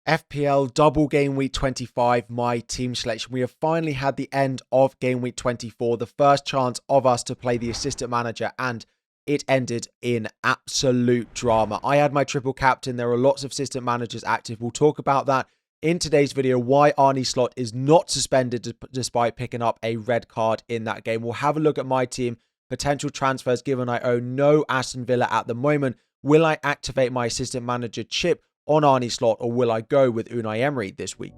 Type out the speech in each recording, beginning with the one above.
FPL double game week 25, my team selection. We have finally had the end of game week 24, the first chance of us to play the assistant manager, and it ended in absolute drama. I had my triple captain. There are lots of assistant managers active. We'll talk about that in today's video, why Arnie Slot is not suspended despite picking up a red card in that game. We'll have a look at my team, potential transfers given I own no Aston Villa at the moment. Will I activate my assistant manager chip on Arnie Slot, or will I go with Unai Emery this week?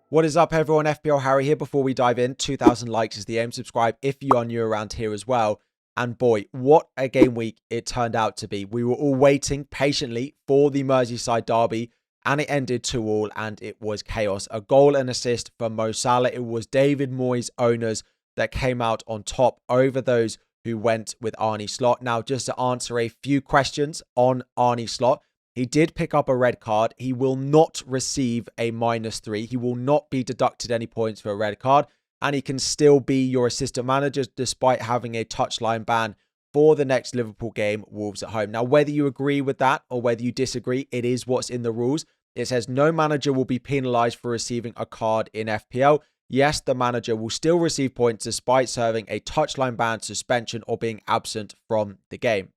What is up, everyone? FPL Harry here. Before we dive in, 2,000 likes is the aim. Subscribe if you are new around here as well. And boy, what a game week it turned out to be. We were all waiting patiently for the Merseyside derby, and it ended 2-2, and it was chaos. A goal and assist from Mo Salah. It was David Moyes' owners that came out on top over those who went with Arnie Slot. Now, just to answer a few questions on Arnie Slot, he did pick up a red card. He will not receive a -3. He will not be deducted any points for a red card, and he can still be your assistant manager despite having a touchline ban for the next Liverpool game, Wolves at home. Now, whether you agree with that or whether you disagree, it is what's in the rules. It says no manager will be penalised for receiving a card in FPL. Yes, the manager will still receive points despite serving a touchline ban, suspension, or being absent from the game.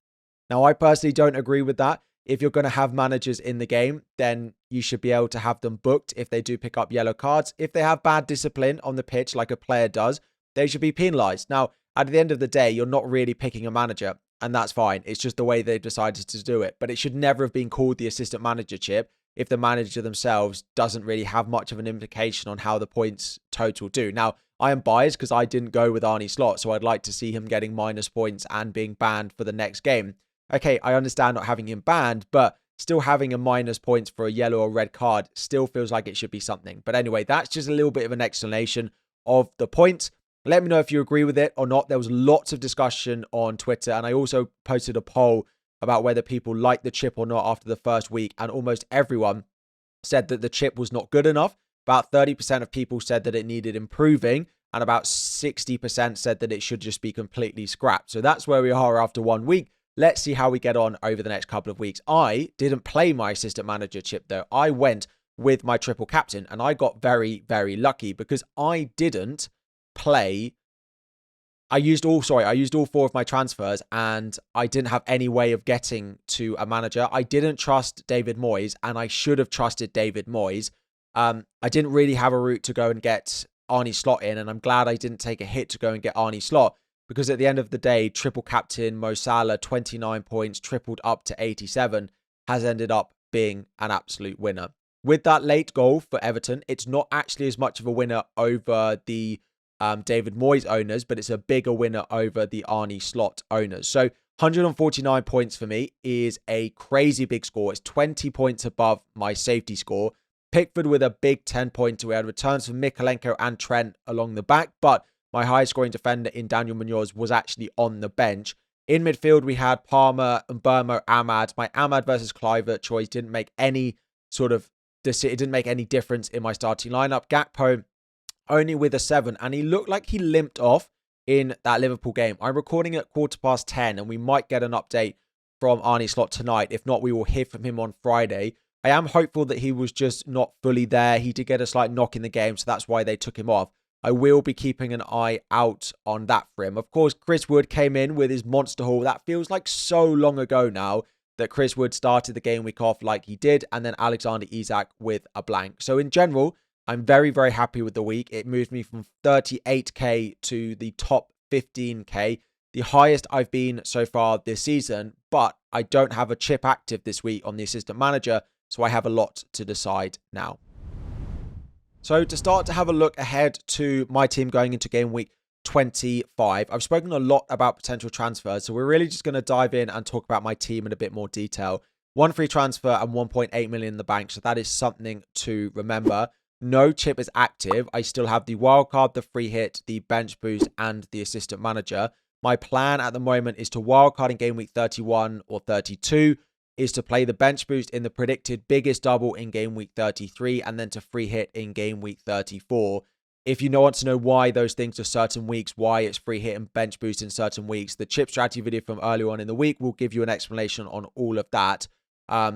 Now, I personally don't agree with that. If you're going to have managers in the game, then you should be able to have them booked if they do pick up yellow cards. If they have bad discipline on the pitch like a player does, they should be penalised. Now, at the end of the day, you're not really picking a manager, and that's fine. It's just the way they've decided to do it. But it should never have been called the assistant manager chip if the manager themselves doesn't really have much of an implication on how the points total do. Now, I am biased because I didn't go with Arnie Slot, so I'd like to see him getting minus points and being banned for the next game. Okay, I understand not having him banned, but still having a minus points for a yellow or red card still feels like it should be something. But anyway, that's just a little bit of an explanation of the points. Let me know if you agree with it or not. There was lots of discussion on Twitter, and I also posted a poll about whether people liked the chip or not after the first week, and almost everyone said that the chip was not good enough. About 30% of people said that it needed improving, and about 60% said that it should just be completely scrapped. So that's where we are after 1 week. Let's see how we get on over the next couple of weeks. I didn't play my assistant manager chip, though. I went with my triple captain, and I got very, very lucky because I didn't play. I used all 4 of my transfers, and I didn't have any way of getting to a manager. I didn't trust David Moyes, and I should have trusted David Moyes. I didn't really have a route to go and get Arnie Slot in, and I'm glad I didn't take a hit to go and get Arnie Slot, because at the end of the day, triple captain Mo Salah, 29 points, tripled up to 87, has ended up being an absolute winner. With that late goal for Everton, it's not actually as much of a winner over the David Moyes owners, but it's a bigger winner over the Arnie Slot owners. So 149 points for me is a crazy big score. It's 20 points above my safety score. Pickford with a big 10-pointer. We had returns from Mikalenko and Trent along the back, but my highest scoring defender in Daniel Munoz was actually on the bench. In midfield, we had Palmer, Mbermo, Ahmad. My Ahmad versus Kluivert choice didn't make any difference in my starting lineup. Gakpo only with a 7, and he looked like he limped off in that Liverpool game. I'm recording at 10:15, and we might get an update from Arnie Slot tonight. If not, we will hear from him on Friday. I am hopeful that he was just not fully there. He did get a slight knock in the game, so that's why they took him off. I will be keeping an eye out on that for him. Of course, Chris Wood came in with his monster haul. That feels like so long ago now that Chris Wood started the game week off like he did, and then Alexander Isak with a blank. So in general, I'm very, very happy with the week. It moved me from 38k to the top 15k, the highest I've been so far this season, but I don't have a chip active this week on the assistant manager, so I have a lot to decide now. So to start to have a look ahead to my team going into game week 25, I've spoken a lot about potential transfers, so we're really just going to dive in and talk about my team in a bit more detail. 1 free transfer and 1.8 million in the bank, so that is something to remember. No chip is active. I still have the wildcard, the free hit, the bench boost, and the assistant manager. My plan at the moment is to wildcard in game week 31 or 32, is to play the bench boost in the predicted biggest double in game week 33, and then to free hit in game week 34. If you want to know why those things are certain weeks, why it's free hit and bench boost in certain weeks, the chip strategy video from earlier on in the week will give you an explanation on all of that,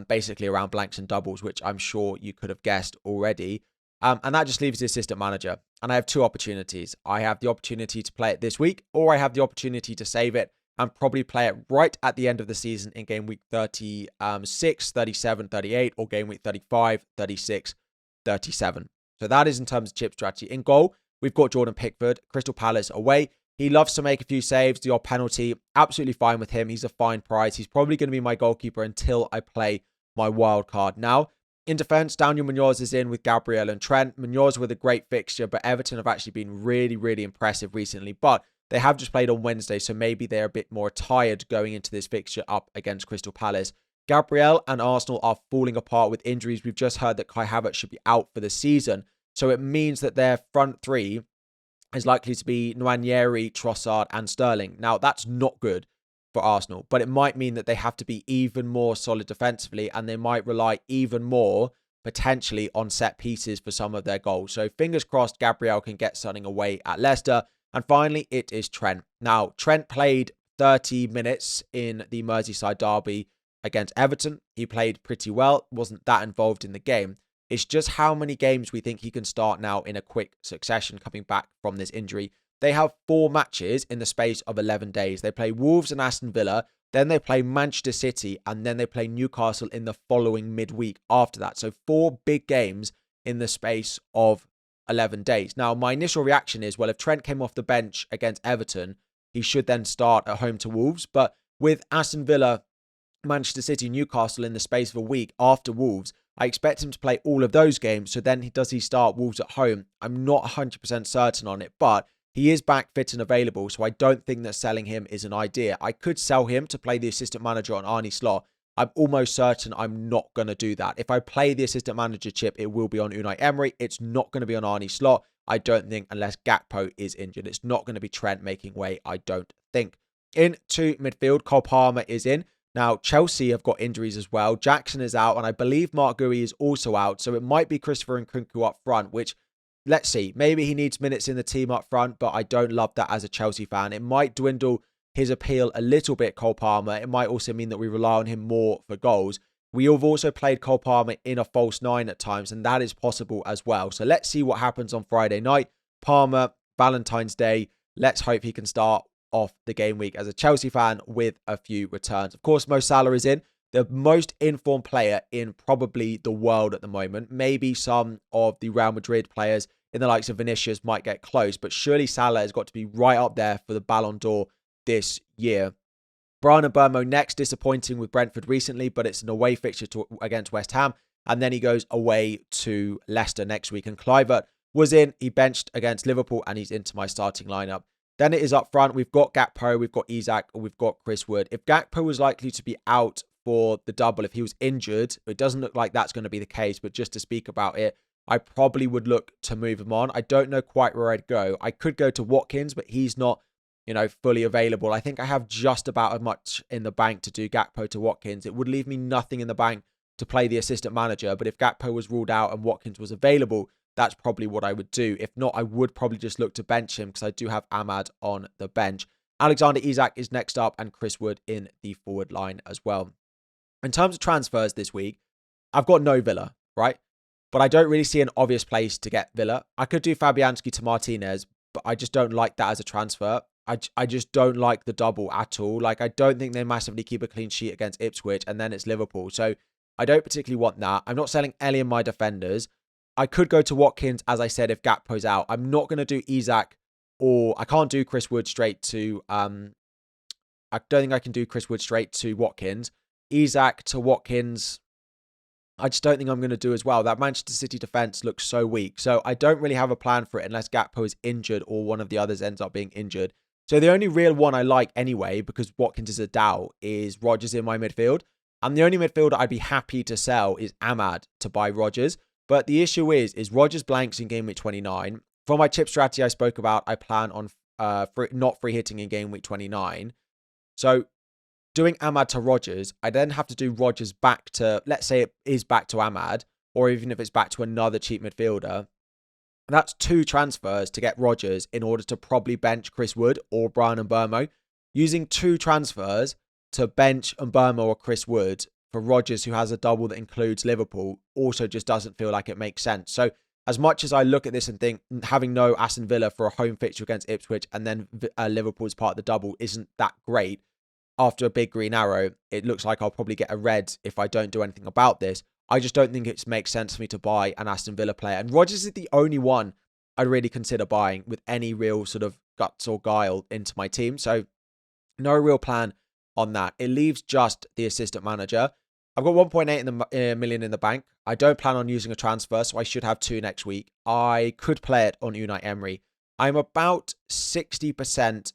basically around blanks and doubles, which I'm sure you could have guessed already. And that just leaves the assistant manager. And I have two opportunities. I have the opportunity to play it this week, or I have the opportunity to save it and probably play it right at the end of the season in game week 36, 37, 38, or game week 35, 36, 37. So that is in terms of chip strategy. In goal, we've got Jordan Pickford, Crystal Palace away. He loves to make a few saves, the odd penalty. Absolutely fine with him. He's a fine price. He's probably going to be my goalkeeper until I play my wild card. Now, in defence, Daniel Munoz is in with Gabriel and Trent. Munoz with a great fixture, but Everton have actually been really, really impressive recently. But they have just played on Wednesday, so maybe they're a bit more tired going into this fixture up against Crystal Palace. Gabriel and Arsenal are falling apart with injuries. We've just heard that Kai Havertz should be out for the season. So it means that their front three is likely to be Nwaneri, Trossard and Sterling. Now, that's not good for Arsenal, but it might mean that they have to be even more solid defensively and they might rely even more potentially on set pieces for some of their goals. So fingers crossed Gabriel can get something away at Leicester. And finally, it is Trent. Now, Trent played 30 minutes in the Merseyside derby against Everton. He played pretty well, wasn't that involved in the game. It's just how many games we think he can start now in a quick succession coming back from this injury. They have 4 matches in the space of 11 days. They play Wolves and Aston Villa, then they play Manchester City, and then they play Newcastle in the following midweek after that. So 4 big games in the space of 11 days. Now, my initial reaction is, well, if Trent came off the bench against Everton, he should then start at home to Wolves. But with Aston Villa, Manchester City, Newcastle in the space of a week after Wolves, I expect him to play all of those games. So then does he start Wolves at home? I'm not 100% certain on it, but he is back fit and available. So I don't think that selling him is an idea. I could sell him to play the assistant manager on Arne Slot. I'm almost certain I'm not going to do that. If I play the assistant manager chip, it will be on Unai Emery. It's not going to be on Arne Slot, I don't think, unless Gakpo is injured. It's not going to be Trent making way, I don't think. Into midfield, Cole Palmer is in. Now, Chelsea have got injuries as well. Jackson is out, and I believe Mark Gui is also out. So it might be Christopher Nkunku up front, which, let's see. Maybe he needs minutes in the team up front, but I don't love that as a Chelsea fan. It might dwindle his appeal a little bit, Cole Palmer. It might also mean that we rely on him more for goals. We have also played Cole Palmer in a false 9 at times, and that is possible as well. So let's see what happens on Friday night. Palmer, Valentine's Day. Let's hope he can start off the game week as a Chelsea fan with a few returns. Of course, Mo Salah is in, the most informed player in probably the world at the moment. Maybe some of the Real Madrid players in the likes of Vinicius might get close, but surely Salah has got to be right up there for the Ballon d'Or this year. Brian Mbeumo next, disappointing with Brentford recently, but it's an away fixture against West Ham, and then he goes away to Leicester next week. And Kluivert was in, he benched against Liverpool, and he's into my starting lineup. Then it is up front. We've got Gakpo, we've got Isak, or we've got Chris Wood. If Gakpo was likely to be out for the double, if he was injured, it doesn't look like that's going to be the case, but just to speak about it, I probably would look to move him on. I don't know quite where I'd go. I could go to Watkins, but he's not, fully available. I think I have just about as much in the bank to do Gakpo to Watkins. It would leave me nothing in the bank to play the assistant manager, but if Gakpo was ruled out and Watkins was available, that's probably what I would do. If not, I would probably just look to bench him because I do have Ahmad on the bench. Alexander Isak is next up and Chris Wood in the forward line as well. In terms of transfers this week, I've got no Villa, right? But I don't really see an obvious place to get Villa. I could do Fabianski to Martinez, but I just don't like that as a transfer. I just don't like the double at all. Like, I don't think they massively keep a clean sheet against Ipswich and then it's Liverpool. So I don't particularly want that. I'm not selling any of my defenders. I could go to Watkins, as I said, if Gakpo's out. I'm not going to do Isak, or I can't do Chris Wood straight to... I don't think I can do Chris Wood straight to Watkins. Isak to Watkins, I just don't think I'm going to do as well. That Manchester City defence looks so weak. So I don't really have a plan for it unless Gakpo is injured or one of the others ends up being injured. So the only real one I like anyway, because Watkins is a doubt, is Rodgers in my midfield. And the only midfielder I'd be happy to sell is Ahmad to buy Rodgers. But the issue is Rodgers blanks in game week 29. For my chip strategy I spoke about, I plan on not free hitting in game week 29. So doing Ahmad to Rodgers, I then have to do Rodgers back to, let's say it is back to Ahmad, or even if it's back to another cheap midfielder. That's 2 transfers to get Rodgers in order to probably bench Chris Wood or Brian Mbeumo. Using 2 transfers to bench Mbeumo or Chris Wood for Rodgers, who has a double that includes Liverpool, also just doesn't feel like it makes sense. So as much as I look at this and think having no Aston Villa for a home fixture against Ipswich and then Liverpool as part of the double isn't that great, after a big green arrow, it looks like I'll probably get a red if I don't do anything about this. I just don't think it makes sense for me to buy an Aston Villa player. And Rodgers is the only one I'd really consider buying with any real sort of guts or guile into my team. So no real plan on that. It leaves just the assistant manager. I've got 1.8 million in the bank. I don't plan on using a transfer, so I should have 2 next week. I could play it on Unai Emery. I'm about 60%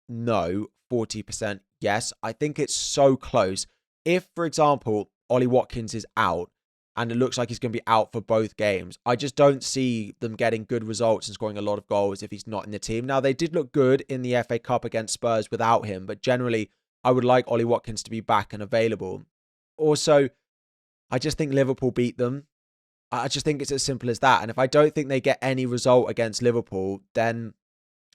no, 40% yes. I think it's so close. If, for example, Ollie Watkins is out and it looks like he's going to be out for both games, I just don't see them getting good results and scoring a lot of goals if he's not in the team. Now, they did look good in the FA Cup against Spurs without him, but generally, I would like Ollie Watkins to be back and available. Also, I just think Liverpool beat them. I just think it's as simple as that. And if I don't think they get any result against Liverpool, then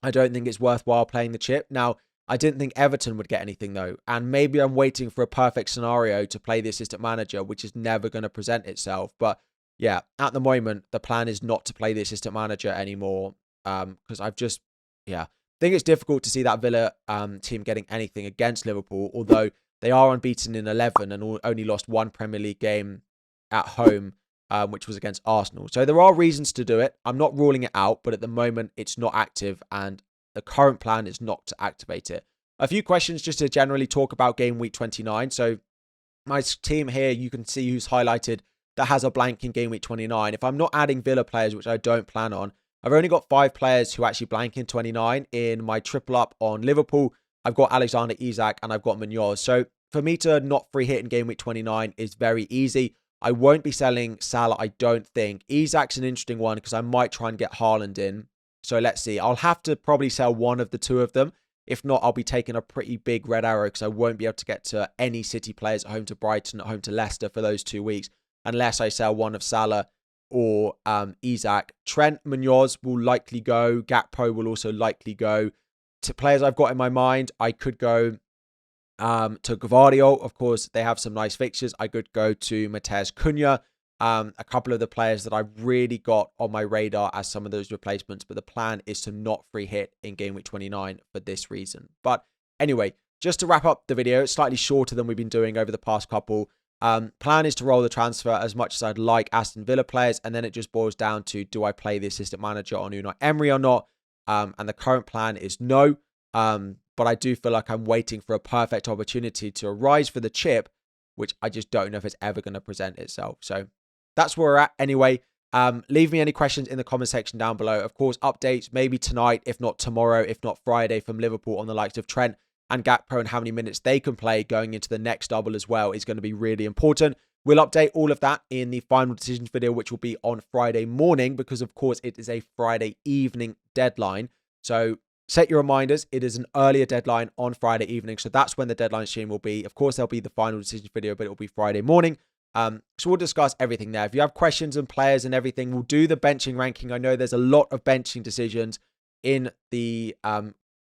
I don't think it's worthwhile playing the chip. Now, I didn't think Everton would get anything though. And maybe I'm waiting for a perfect scenario to play the assistant manager, which is never going to present itself. But yeah, at the moment, the plan is not to play the assistant manager anymore. Because I think it's difficult to see that Villa team getting anything against Liverpool, although they are unbeaten in 11 and only lost 1 Premier League game at home, which was against Arsenal. So there are reasons to do it. I'm not ruling it out, but at the moment, it's not active and the current plan is not to activate it. A few questions just to generally talk about game week 29. So my team here, you can see who's highlighted that has a blank in game week 29. If I'm not adding Villa players, which I don't plan on, I've only got 5 players who actually blank in 29 in my triple up on Liverpool. I've got Alexander Isak and I've got Munoz. So for me to not free hit in game week 29 is very easy. I won't be selling Salah, I don't think. Isak's an interesting one because I might try and get Haaland in. So let's see. I'll have to probably sell one of the 2 of them. If not, I'll be taking a pretty big red arrow because I won't be able to get to any City players at home to Brighton, at home to Leicester for those 2 weeks, unless I sell one of Salah or Isak. Trent, Munoz will likely go. Gakpo will also likely go. To players I've got in my mind, I could go to Gvardiol. Of course, they have some nice fixtures. I could go to Matheus Cunha. A couple of the players that I've really got on my radar as some of those replacements, but the plan is to not free hit in game week 29 for this reason. But anyway, just to wrap up the video, it's slightly shorter than we've been doing over the past couple. Plan is to roll the transfer as much as I'd like Aston Villa players, and then it just boils down to, do I play the assistant manager on Unai Emery or not? And the current plan is no. But I do feel like I'm waiting for a perfect opportunity to arise for the chip, which I just don't know if it's ever going to present itself. So that's where we're at anyway. Leave me any questions in the comment section down below. Of course, updates maybe tonight, if not tomorrow, if not Friday, from Liverpool on the likes of Trent and Gakpo and how many minutes they can play going into the next double as well is going to be really important. We'll update all of that in the final decisions video, which will be on Friday morning because, of course, it is a Friday evening deadline. So set your reminders. It is an earlier deadline on Friday evening. So that's when the deadline stream will be. Of course, there'll be the final decisions video, but it will be Friday morning. So we'll discuss everything there. If you have questions and players and everything, we'll do the benching ranking. I know there's a lot of benching decisions in the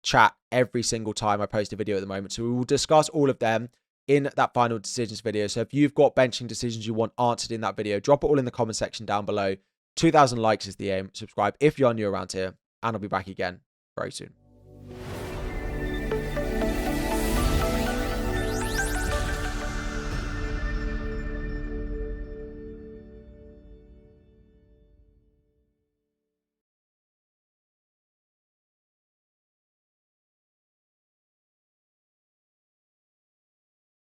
chat every single time I post a video at the moment. So we will discuss all of them in that final decisions video. So if you've got benching decisions you want answered in that video, drop it all in the comment section down below. 2,000 likes is the aim. Subscribe if you're new around here, and I'll be back again very soon.